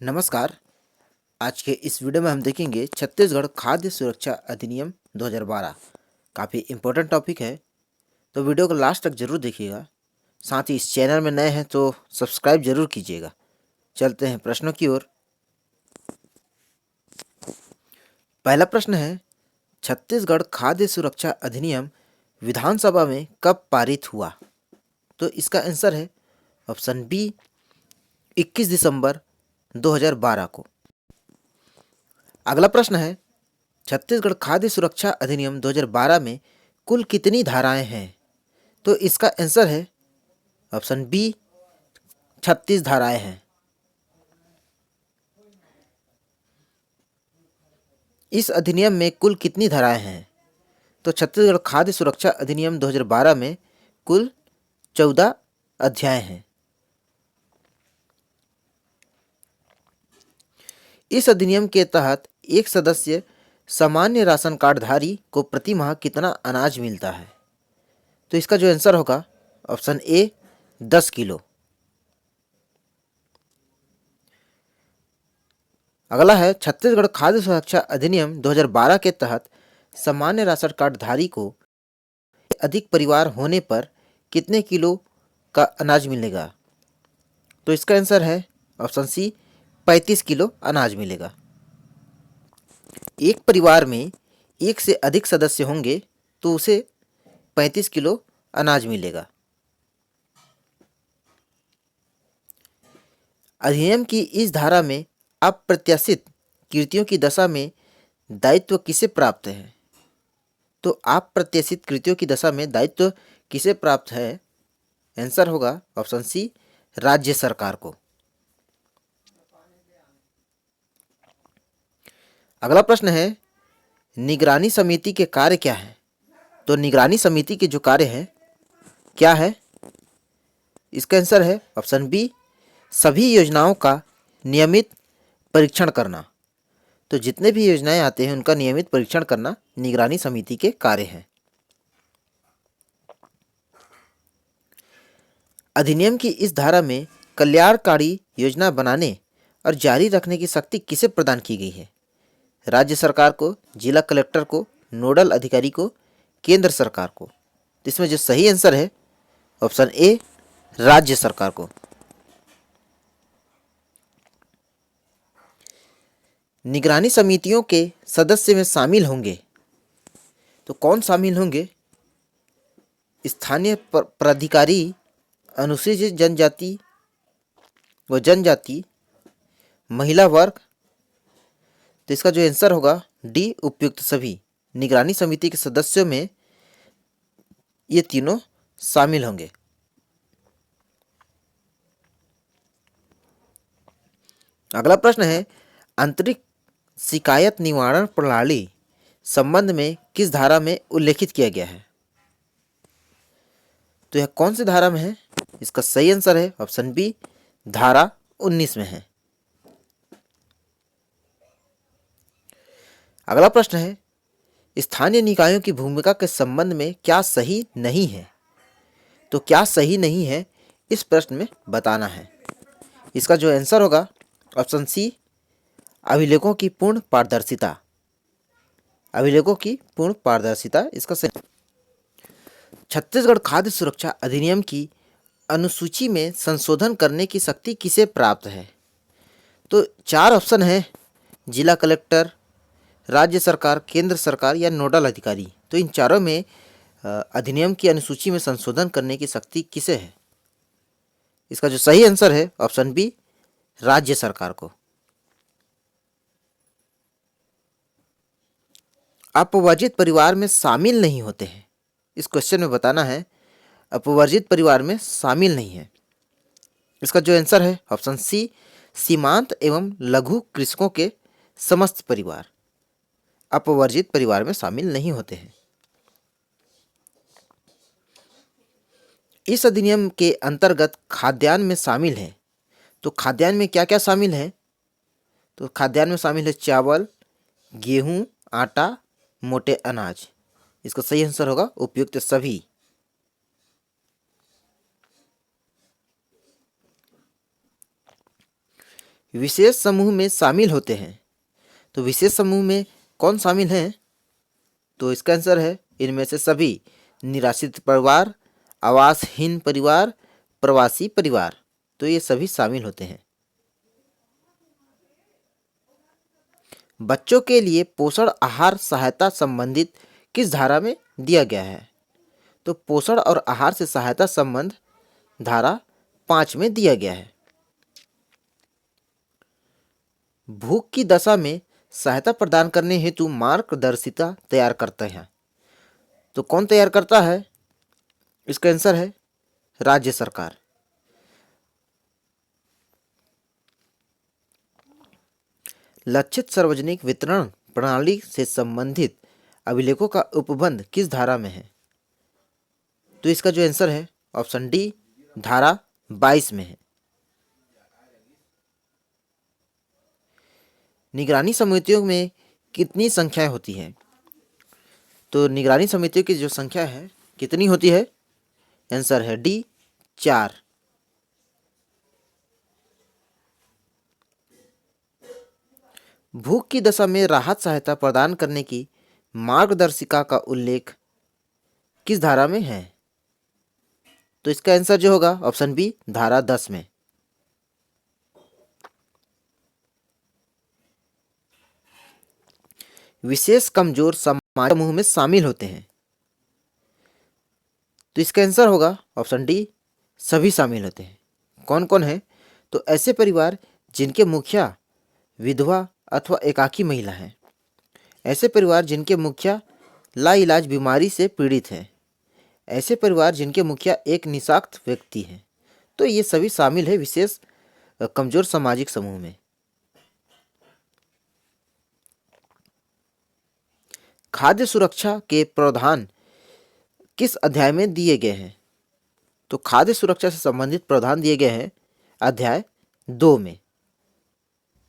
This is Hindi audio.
नमस्कार। आज के इस वीडियो में हम देखेंगे छत्तीसगढ़ खाद्य सुरक्षा अधिनियम 2012। काफ़ी इम्पोर्टेंट टॉपिक है, तो वीडियो को लास्ट तक जरूर देखिएगा। साथ ही इस चैनल में नए हैं तो सब्सक्राइब जरूर कीजिएगा। चलते हैं प्रश्नों की ओर। पहला प्रश्न है, छत्तीसगढ़ खाद्य सुरक्षा अधिनियम विधानसभा में कब पारित हुआ? तो इसका आंसर है ऑप्शन बी 21 दिसंबर 2012 को। अगला प्रश्न है, छत्तीसगढ़ खाद्य सुरक्षा अधिनियम 2012 में कुल कितनी धाराएं हैं? तो इसका आंसर है ऑप्शन बी 36 धाराएं हैं। इस अधिनियम में कुल कितनी धाराएं हैं? तो छत्तीसगढ़ खाद्य सुरक्षा अधिनियम 2012 में कुल 14 अध्याय हैं। इस अधिनियम के तहत एक सदस्य सामान्य राशन कार्डधारी को प्रति माह कितना अनाज मिलता है? तो इसका जो आंसर होगा ऑप्शन ए 10 किलो। अगला है, छत्तीसगढ़ खाद्य सुरक्षा अधिनियम 2012 के तहत सामान्य राशन कार्डधारी को अधिक परिवार होने पर कितने किलो का अनाज मिलेगा? तो इसका आंसर है ऑप्शन सी 35 किलो अनाज मिलेगा। एक परिवार में एक से अधिक सदस्य होंगे तो उसे 35 किलो अनाज मिलेगा। अधिनियम की इस धारा में अप्रत्याशित कृतियों की दशा में दायित्व किसे प्राप्त है? तो अप्रत्याशित कृतियों की दशा में दायित्व किसे प्राप्त है? आंसर होगा ऑप्शन सी राज्य सरकार को। अगला प्रश्न है, निगरानी समिति के कार्य क्या है? तो निगरानी समिति के जो कार्य है क्या है? इसका आंसर है ऑप्शन बी सभी योजनाओं का नियमित परीक्षण करना। तो जितने भी योजनाएं आते हैं उनका नियमित परीक्षण करना निगरानी समिति के कार्य हैं। अधिनियम की इस धारा में कल्याणकारी योजना बनाने और जारी रखने की शक्ति किसे प्रदान की गई है? राज्य सरकार को, जिला कलेक्टर को, नोडल अधिकारी को, केंद्र सरकार को। तो इसमें जो सही आंसर है ऑप्शन ए राज्य सरकार को। निगरानी समितियों के सदस्य में शामिल होंगे तो कौन शामिल होंगे? स्थानीय प्राधिकारी, अनुसूचित जनजाति व जनजाति, महिला वर्ग। तो इसका जो आंसर होगा डी उपयुक्त सभी। निगरानी समिति के सदस्यों में ये तीनों शामिल होंगे। अगला प्रश्न है, आंतरिक शिकायत निवारण प्रणाली संबंध में किस धारा में उल्लेखित किया गया है? तो यह कौन सी धारा में है? इसका सही आंसर है ऑप्शन बी धारा 19 में है। अगला प्रश्न है, स्थानीय निकायों की भूमिका के संबंध में क्या सही नहीं है? तो क्या सही नहीं है इस प्रश्न में बताना है। इसका जो आंसर होगा ऑप्शन सी अभिलेखों की पूर्ण पारदर्शिता। अभिलेखों की पूर्ण पारदर्शिता इसका सही। छत्तीसगढ़ खाद्य सुरक्षा अधिनियम की अनुसूची में संशोधन करने की शक्ति किसे प्राप्त है? तो 4 ऑप्शन है, जिला कलेक्टर, राज्य सरकार, केंद्र सरकार या नोडल अधिकारी। तो इन चारों में अधिनियम की अनुसूची में संशोधन करने की शक्ति किसे है? इसका जो सही आंसर है ऑप्शन बी राज्य सरकार को। अपवर्जित परिवार में शामिल नहीं होते हैं। इस क्वेश्चन में बताना है अपवर्जित परिवार में शामिल नहीं है। इसका जो आंसर है ऑप्शन सी सीमांत एवं लघु कृषकों के समस्त परिवार अपवर्जित परिवार में शामिल नहीं होते हैं। इस अधिनियम के अंतर्गत खाद्यान्न में शामिल है। तो खाद्यान्न में क्या क्या शामिल है? तो खाद्यान्न में शामिल है चावल, गेहूं, आटा, मोटे अनाज। इसका सही आंसर होगा उपयुक्त सभी। विशेष समूह में शामिल होते हैं। तो विशेष समूह में कौन शामिल हैं? तो इसका आंसर है इनमें से सभी: निराश्रित परिवार, आवासहीन परिवार, प्रवासी परिवार। तो ये सभी शामिल होते हैं। बच्चों के लिए पोषण आहार सहायता संबंधित किस धारा में दिया गया है? तो पोषण और आहार से सहायता संबंध धारा 5 में दिया गया है। भूख की दशा में सहायता प्रदान करने हेतु मार्गदर्शिका तैयार करते हैं। तो कौन तैयार करता है? इसका आंसर है राज्य सरकार। लक्षित सार्वजनिक वितरण प्रणाली से संबंधित अभिलेखों का उपबंध किस धारा में है? तो इसका जो आंसर है ऑप्शन डी, धारा 22 में है। निगरानी समितियों में कितनी संख्याएं होती हैं? तो निगरानी समितियों की जो संख्या है कितनी होती है? आंसर है डी, 4। भूख की दशा में राहत सहायता प्रदान करने की मार्गदर्शिका का उल्लेख किस धारा में है? तो इसका आंसर जो होगा ऑप्शन बी, धारा 10 में। विशेष कमजोर समाज समूह में शामिल होते हैं। तो इसका आंसर होगा ऑप्शन डी, सभी शामिल होते हैं। कौन कौन है? तो ऐसे परिवार जिनके मुखिया विधवा अथवा एकाकी महिला हैं, ऐसे परिवार जिनके मुखिया लाइलाज बीमारी से पीड़ित हैं, ऐसे परिवार जिनके मुखिया एक निःशक्त व्यक्ति हैं। तो ये सभी शामिल है विशेष कमजोर सामाजिक समूह में। खाद्य सुरक्षा के प्रावधान किस अध्याय में दिए गए हैं? तो खाद्य सुरक्षा से संबंधित प्रावधान दिए गए हैं अध्याय 2 में।